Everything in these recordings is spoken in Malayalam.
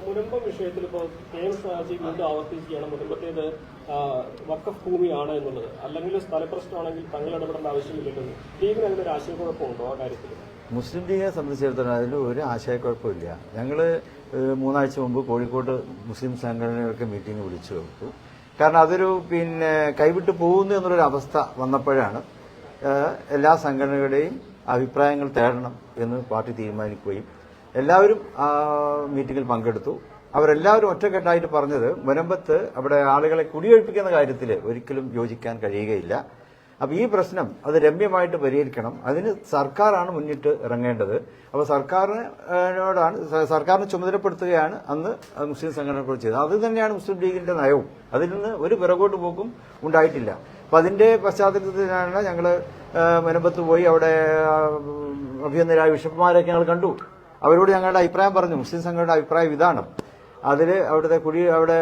മുനമ്പം വിഷയത്തിൽ ഇപ്പോൾ കെ എം ഷാജി വീണ്ടും ആവർത്തിക്കുകയാണ് മുനമ്പത്തേത് വഖഫ് ഭൂമിയാണ് എന്നുള്ളത്. അല്ലെങ്കിൽ സ്ഥലപ്രശ്നമാണെങ്കിൽ തങ്ങൾ ഇടപെടേണ്ട ആവശ്യമില്ലെന്ന് ലീഗിന് അങ്ങനെ ഒരു ആശയക്കുഴപ്പമുണ്ടോ ആ കാര്യത്തിൽ? മുസ്ലിം ലീഗിനെ സംബന്ധിച്ചിടത്തോളം അതിൽ ഒരു ആശയക്കുഴപ്പമില്ല. ഞങ്ങൾ 3 ആഴ്ച മുമ്പ് കോഴിക്കോട് മുസ്ലിം സംഘടനകൾക്ക് മീറ്റിംഗ് വിളിച്ചു കൊടുത്തു. കാരണം അതൊരു കൈവിട്ട് പോകുന്നു എന്നുള്ളൊരു അവസ്ഥ വന്നപ്പോഴാണ് എല്ലാ സംഘടനകളുടെയും അഭിപ്രായങ്ങൾ തേടണം എന്ന് പാർട്ടി തീരുമാനിക്കുകയും എല്ലാവരും ആ മീറ്റിംഗിൽ പങ്കെടുത്തു. അവരെല്ലാവരും ഒറ്റക്കെട്ടായിട്ട് പറഞ്ഞത് മുനമ്പത്ത് അവിടെ ആളുകളെ കുടിയൊഴിപ്പിക്കുന്ന കാര്യത്തിൽ ഒരിക്കലും യോജിക്കാൻ കഴിയുകയില്ല. അപ്പോൾ ഈ പ്രശ്നം അത് രമ്യമായിട്ട് പരിഹരിക്കണം. അതിന് സർക്കാരാണ് മുന്നിട്ട് ഇറങ്ങേണ്ടത്. അപ്പോൾ സർക്കാരിനെ ചുമതലപ്പെടുത്തുകയാണ് അന്ന് മുസ്ലിം സംഘടനകൾ ചെയ്തത്. അത് തന്നെയാണ് മുസ്ലിം ലീഗിന്റെ നയവും. അതിൽ നിന്ന് ഒരു പിറകോട്ട് പോക്കും ഉണ്ടായിട്ടില്ല. അപ്പം അതിന്റെ പശ്ചാത്തലത്തിലാണ് ഞങ്ങൾ മുനമ്പത്ത് പോയി അവിടെ അഭ്യന്തരായ ബിഷപ്പുമാരൊക്കെ ഞങ്ങൾ കണ്ടു. അവരോട് ഞങ്ങളുടെ അഭിപ്രായം പറഞ്ഞു. മുസ്ലിം സംഘടനയുടെ അഭിപ്രായം ഇതാണ്. അതിൽ അവിടെ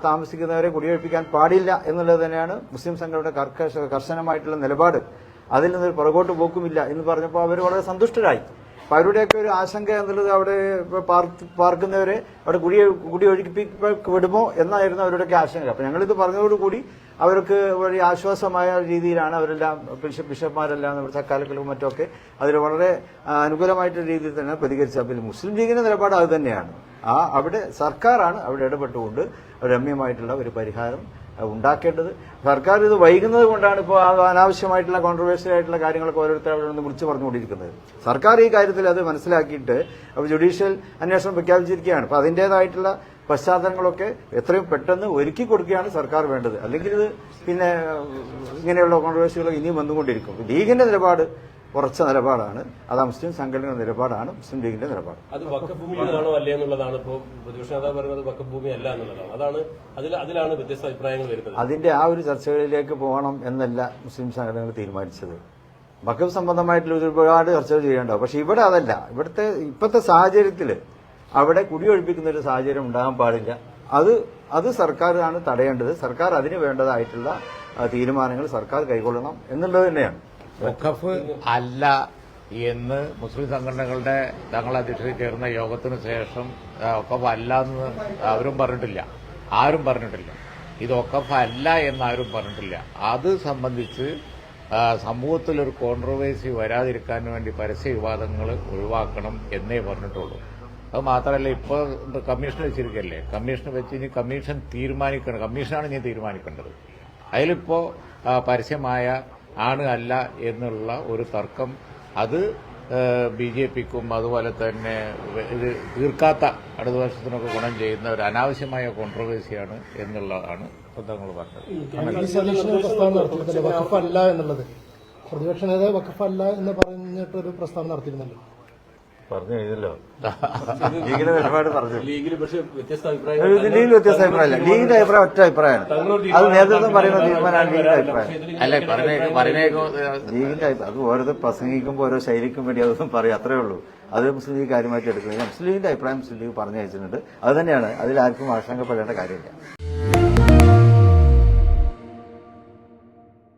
താമസിക്കുന്നവരെ കുടിയൊഴിപ്പിക്കാൻ പാടില്ല എന്നുള്ളത് തന്നെയാണ് മുസ്ലിം സംഘടനയുടെ കർശനമായിട്ടുള്ള നിലപാട്. അതിൽ നിന്നൊരു പുറകോട്ട് പോക്കുമില്ല എന്ന് പറഞ്ഞപ്പോൾ അവർ വളരെ സന്തുഷ്ടരായി. അപ്പം അവരുടെയൊക്കെ ഒരു ആശങ്ക എന്നുള്ളത് അവിടെ പാർക്കുന്നവരെ അവിടെ കുടിയൊഴിപ്പിക്കപ്പെടുമോ എന്നായിരുന്നു അവരുടെയൊക്കെ ആശങ്ക. അപ്പം ഞങ്ങളിത് പറഞ്ഞതോടുകൂടി അവർക്ക് വളരെ ആശ്വാസമായ രീതിയിലാണ് അവരെല്ലാം ബിഷപ്പ്മാരെല്ലാം ചക്കാലക്കലും മറ്റൊക്കെ അതിൽ വളരെ അനുകൂലമായിട്ടുള്ള രീതിയിൽ തന്നെ പ്രതികരിച്ചത്. പിന്നെ മുസ്ലിം ലീഗിന്റെ നിലപാട് അത് തന്നെയാണ്. അവിടെ സർക്കാരാണ് അവിടെ ഇടപെട്ടുകൊണ്ട് രമ്യമായിട്ടുള്ള ഒരു പരിഹാരം ഉണ്ടാക്കേണ്ടത്. സർക്കാർ ഇത് വൈകുന്നത് കൊണ്ടാണ് ഇപ്പോൾ അനാവശ്യമായിട്ടുള്ള കോൺട്രവേഴ്സ്യൽ ആയിട്ടുള്ള കാര്യങ്ങളൊക്കെ ഓരോരുത്തർ അവിടെ നിന്ന് വിളിച്ചു പറഞ്ഞുകൊണ്ടിരിക്കുന്നത്. സർക്കാർ ഈ കാര്യത്തിൽ അത് മനസ്സിലാക്കിയിട്ട് ജുഡീഷ്യൽ അന്വേഷണം പ്രഖ്യാപിച്ചിരിക്കുകയാണ്. അപ്പോൾ അതിൻ്റേതായിട്ടുള്ള പശ്ചാത്തലങ്ങളൊക്കെ എത്രയും പെട്ടെന്ന് ഒരുക്കി കൊടുക്കുകയാണ് സർക്കാർ വേണ്ടത്. അല്ലെങ്കിൽ ഇത് ഇങ്ങനെയുള്ള കോൺട്രവേഴ്സികൾ ഇനിയും വന്നുകൊണ്ടിരിക്കും. ലീഗിന്റെ നിലപാട് ഉറച്ച നിലപാടാണ്. അത് മുസ്ലിം സംഘടനയുടെ നിലപാടാണ്, മുസ്ലിം ലീഗിന്റെ നിലപാട്. അത് വഖഫ് ഭൂമിയാണോ അല്ലേ എന്നുള്ളതാണ് ഇപ്പോൾ പ്രതിപക്ഷ നേതാവ് പറയുന്നത്. വഖഫ് ഭൂമി അല്ല എന്നുള്ളതാണ്. അതിലാണ് വ്യത്യസ്ത അഭിപ്രായങ്ങൾ വരുന്നത്. അതിന്റെ ആ ഒരു ചർച്ചകളിലേക്ക് പോകണം എന്നല്ല മുസ്ലിം സംഘടനകൾ തീരുമാനിച്ചത്. വഖഫ് സംബന്ധമായിട്ടുള്ള ഒരുപാട് ചർച്ചകൾ ചെയ്യേണ്ടാവും. പക്ഷെ ഇവിടെ അതല്ല. ഇപ്പോഴത്തെ സാഹചര്യത്തിൽ അവിടെ കുടിയൊഴിപ്പിക്കുന്ന ഒരു സാഹചര്യം ഉണ്ടാകാൻ പാടില്ല. അത് സർക്കാരാണ് തടയേണ്ടത്. സർക്കാർ അതിന് വേണ്ടതായിട്ടുള്ള തീരുമാനങ്ങൾ സർക്കാർ കൈക്കൊള്ളണം എന്നുള്ളത് തന്നെയാണ്. വഖഫ് അല്ല എന്ന് മുസ്ലിം സംഘടനകളുടെ തങ്ങളുടെ അധ്യക്ഷതയിൽ ചേർന്ന യോഗത്തിന് ശേഷം വഖഫ് അല്ല എന്ന് അവരും പറഞ്ഞിട്ടില്ല, ആരും പറഞ്ഞിട്ടില്ല. ഇത് വഖഫ് അല്ല എന്നാരും പറഞ്ഞിട്ടില്ല. അത് സംബന്ധിച്ച് സമൂഹത്തിലൊരു കോൺട്രവേഴ്സി വരാതിരിക്കാൻ വേണ്ടി പരസ്യ വിവാദങ്ങൾ ഒഴിവാക്കണം എന്നേ പറഞ്ഞിട്ടുള്ളൂ. അത് മാത്രമല്ല, ഇപ്പോൾ കമ്മീഷൻ വെച്ചിരിക്കല്ലേ, കമ്മീഷൻ വെച്ച് ഇനി കമ്മീഷൻ തീരുമാനിക്കണം. കമ്മീഷനാണ് ഇനി തീരുമാനിക്കേണ്ടത്. അതിലിപ്പോൾ പരസ്യമായ ആണ് അല്ല എന്നുള്ള ഒരു തർക്കം അത് ബിജെപിക്കും അതുപോലെ തന്നെ ഇത് തീർക്കാത്ത അടുത്ത വർഷത്തിനൊക്കെ ഗുണം ചെയ്യുന്ന ഒരു അനാവശ്യമായ കോൺട്രവേഴ്സിയാണ് എന്നുള്ളതാണ് തങ്ങൾ പറഞ്ഞത്. വഖഫല്ല എന്നുള്ളത് പ്രതിപക്ഷ നേതാവ് വഖഫല്ല എന്ന് പറഞ്ഞിട്ടൊരു പ്രസ്താവന നടത്തിയിരുന്നല്ലോ. പറഞ്ഞു കഴിഞ്ഞല്ലോ. ലീഗിന്റെ നിലപാട് പറഞ്ഞു. ലീഗിൽ വ്യത്യസ്ത അഭിപ്രായമില്ല. ലീഗിന്റെ അഭിപ്രായം ഒറ്റ അഭിപ്രായമാണ്. അത് നേതൃത്വം പറയുന്ന തീരുമാനമാണ് ലീഗിന്റെ അഭിപ്രായം. ലീഗിന്റെ അത് ഓരോ പ്രസംഗിക്കുമ്പോൾ ഓരോ ശൈലിക്കും വേണ്ടി അതൊന്നും പറയും, അത്രേ ഉള്ളൂ. അത് മുസ്ലിം ലീഗ് കാര്യമായിട്ട് എടുക്കുന്നത്. മുസ്ലിം ലീഗിന്റെ അഭിപ്രായം മുസ്ലിം ലീഗ് പറഞ്ഞു വെച്ചിട്ടുണ്ട്. അത് തന്നെയാണ്. അതിൽ ആർക്കും ആശങ്കപ്പെടേണ്ട കാര്യമില്ല.